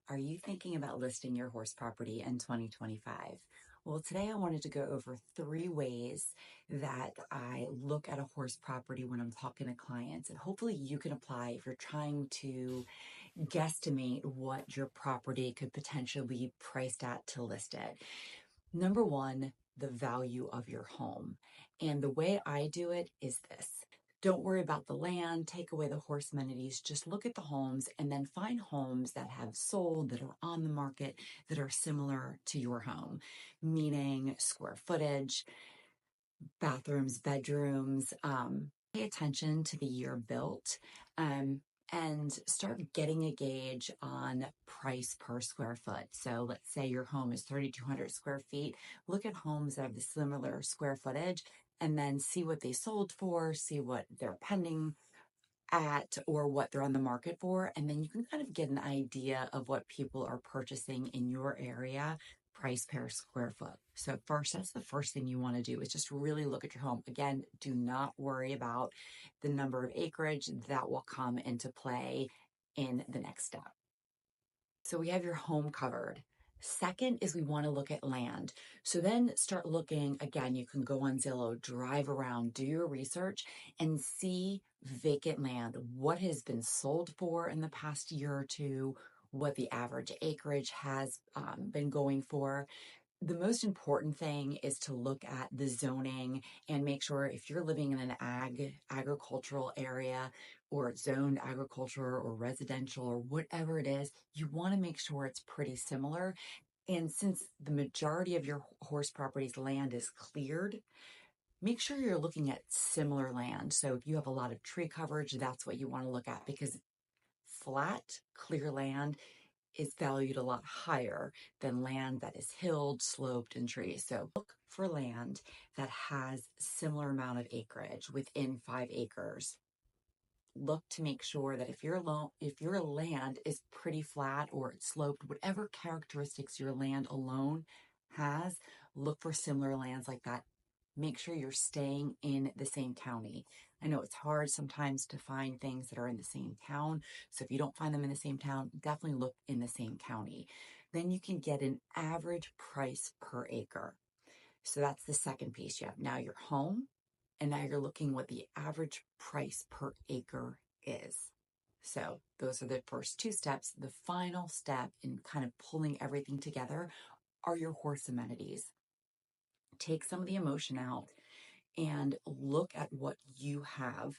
Are you thinking about listing your horse property in 2025? Well, today I wanted to go over 3 ways that I look at a horse property when I'm talking to clients, and hopefully you can apply if you're trying to guesstimate what your property could potentially be priced at to list it. Number one, the value of your home. And the way I do it is this. Don't worry about the land, take away the horse amenities, just look at the homes and then find homes that have sold, that are on the market, that are similar to your home, meaning square footage, bathrooms, bedrooms. Pay attention to the year built. And start getting a gauge on price per square foot. So let's say your home is 3,200 square feet. Look at homes that have the similar square footage and then see what they sold for, see what they're pending at or what they're on the market for. And then you can kind of get an idea of what people are purchasing in your area, price per square foot. So first, that's the first thing you want to do is just really look at your home. Again, do not worry about the number of acreage. That will come into play in the next step. So we have your home covered. Second is we want to look at land. So then start looking, again, you can go on Zillow, drive around, do your research and see vacant land, what has been sold for in the past year or two, what the average acreage has been going for. The most important thing is to look at the zoning and make sure if you're living in an agricultural area or zoned agriculture or residential or whatever it is, you want to make sure it's pretty similar. And since the majority of your horse property's land is cleared, make sure you're looking at similar land. So if you have a lot of tree coverage, that's what you want to look at because flat, clear land is valued a lot higher than land that is hilled, sloped, and trees. So look for land that has similar amount of acreage within 5 acres. Look to make sure that if your land is pretty flat or it's sloped, whatever characteristics your land alone has, look for similar lands like that. Make sure you're staying in the same county. I know it's hard sometimes to find things that are in the same town. So if you don't find them in the same town, definitely look in the same county. Then you can get an average price per acre. So that's the second piece. You have now your home, and now you're looking what the average price per acre is. So those are the first 2 steps. The final step in kind of pulling everything together are your horse amenities. Take some of the emotion out and look at what you have.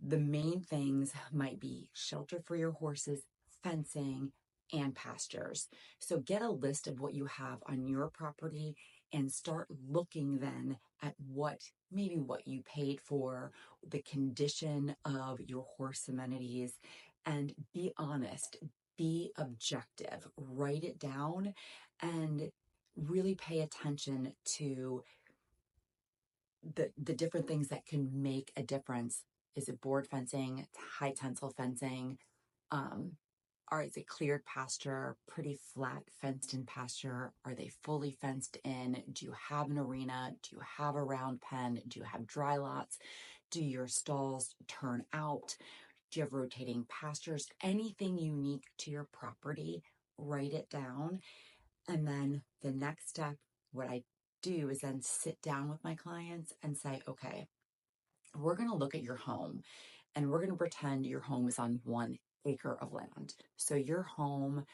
The main things might be shelter for your horses, fencing, and pastures. So get a list of what you have on your property and start looking then at what you paid for, the condition of your horse amenities, and be honest, be objective, write it down, and really pay attention to the different things that can make a difference. Is it board fencing, high tensile fencing? Or is it cleared pasture, pretty flat fenced in pasture? Are they fully fenced in? Do you have an arena? Do you have a round pen? Do you have dry lots? Do your stalls turn out? Do you have rotating pastures? Anything unique to your property, write it down. And then the next step, what I do is then sit down with my clients and say, okay, we're going to look at your home and we're going to pretend your home is on 1 acre of land. So your home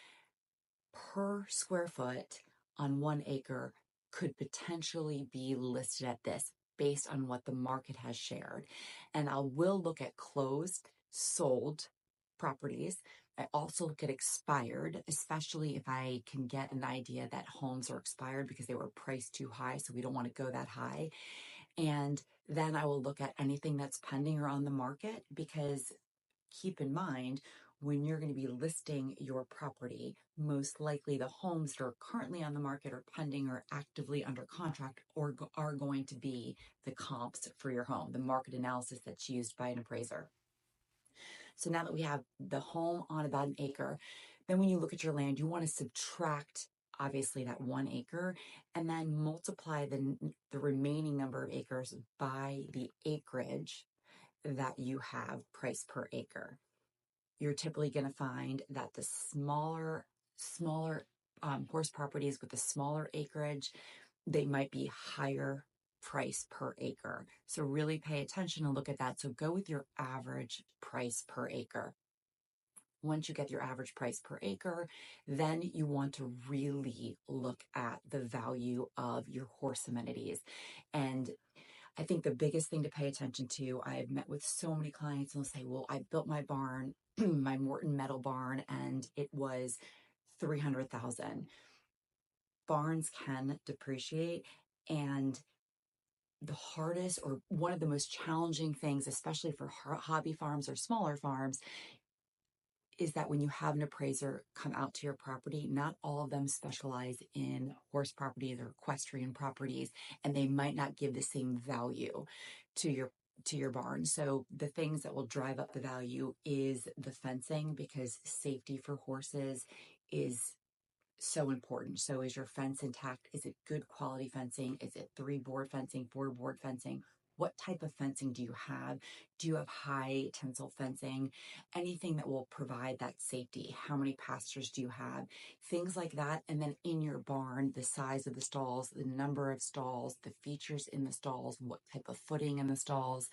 per square foot on 1 acre could potentially be listed at this based on what the market has shared. And I will look at closed, sold properties. I also look at expired, especially if I can get an idea that homes are expired because they were priced too high. So we don't want to go that high. And then I will look at anything that's pending or on the market because keep in mind, when you're going to be listing your property, most likely the homes that are currently on the market or pending or actively under contract or are going to be the comps for your home, the market analysis that's used by an appraiser. So now that we have the home on about 1 acre, then when you look at your land, you want to subtract obviously that 1 acre and then multiply the remaining number of acres by the acreage that you have price per acre. You're typically going to find that the smaller smaller horse properties with a smaller acreage, they might be higher price per acre. So really pay attention and look at that. So go with your average price per acre. Once you get your average price per acre, then you want to really look at the value of your horse amenities. And I think the biggest thing to pay attention to, I've met with so many clients and they'll say, well, I built my barn, my Morton metal barn, and it was 300,000. Barns can depreciate, and the hardest or one of the most challenging things, especially for hobby farms or smaller farms, is that when you have an appraiser come out to your property, not all of them specialize in horse properties or equestrian properties, and they might not give the same value to your barn. So the things that will drive up the value is the fencing, because safety for horses is so important. So is your fence intact? Is it good quality fencing? Is it 3-board fencing, 4-board fencing? What type of fencing do you have? Do you have high tensile fencing? Anything that will provide that safety. How many pastures do you have? Things like that. And then in your barn, the size of the stalls, the number of stalls, the features in the stalls, what type of footing in the stalls.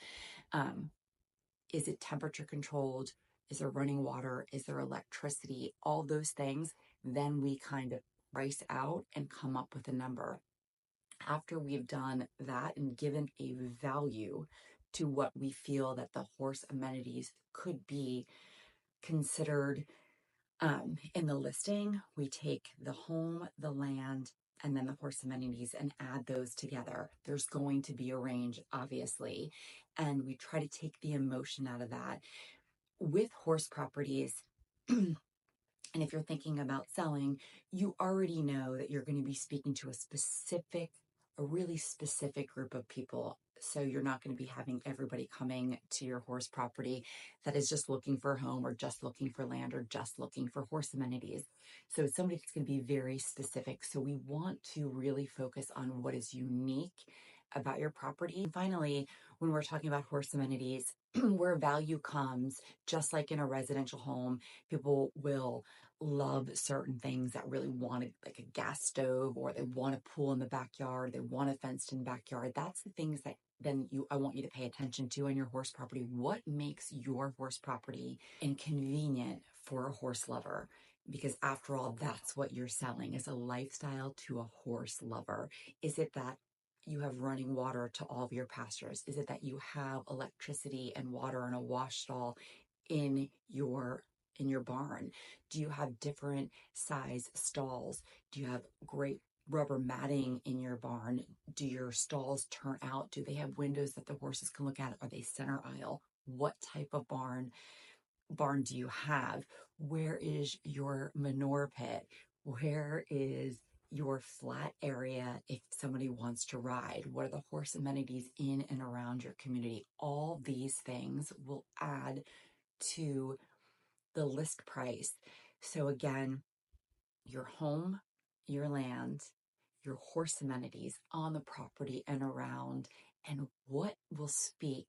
Is it temperature controlled? Is there running water? Is there electricity? All those things. Then we kind of price out and come up with a number. After we've done that and given a value to what we feel that the horse amenities could be considered in the listing, we take the home, the land, and then the horse amenities and add those together. There's going to be a range, obviously, and we try to take the emotion out of that. With horse properties, and if you're thinking about selling, you already know that you're going to be speaking to a really specific group of people. So you're not going to be having everybody coming to your horse property that is just looking for a home or just looking for land or just looking for horse amenities. So it's somebody that's going to be very specific. So we want to really focus on what is unique about your property. And finally, when we're talking about horse amenities, where value comes, just like in a residential home, people will love certain things that really want it, like a gas stove, or they want a pool in the backyard, they want a fenced in backyard. That's the things that I want you to pay attention to on your horse property. What makes your horse property inconvenient for a horse lover? Because after all, that's what you're selling, is a lifestyle to a horse lover. Is it that you have running water to all of your pastures? Is it that you have electricity and water and a wash stall in your barn? Do you have different size stalls? Do you have great rubber matting in your barn? Do your stalls turn out? Do they have windows that the horses can look at? Are they center aisle? What type of barn do you have? Where is your manure pit? Where is your flat area if somebody wants to ride? What are the horse amenities in and around your community? All these things will add to the list price. So again, your home, your land, your horse amenities on the property and around, and what will speak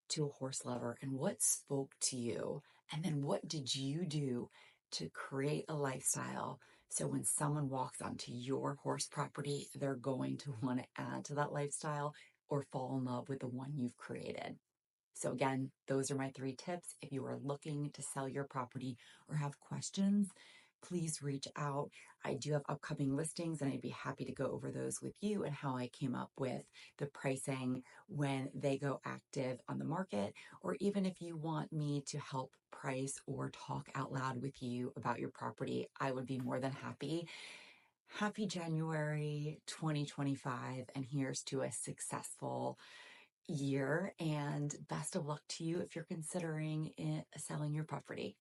to a horse lover and what spoke to you. And then what did you do to create a lifestyle? So when someone walks onto your horse property, they're going to want to add to that lifestyle or fall in love with the one you've created. So again, those are my 3 tips. If you are looking to sell your property or have questions, please reach out. I do have upcoming listings and I'd be happy to go over those with you and how I came up with the pricing when they go active on the market, or even if you want me to help price or talk out loud with you about your property, I would be more than happy. Happy January 2025, and here's to a successful year, and best of luck to you if you're considering selling your property.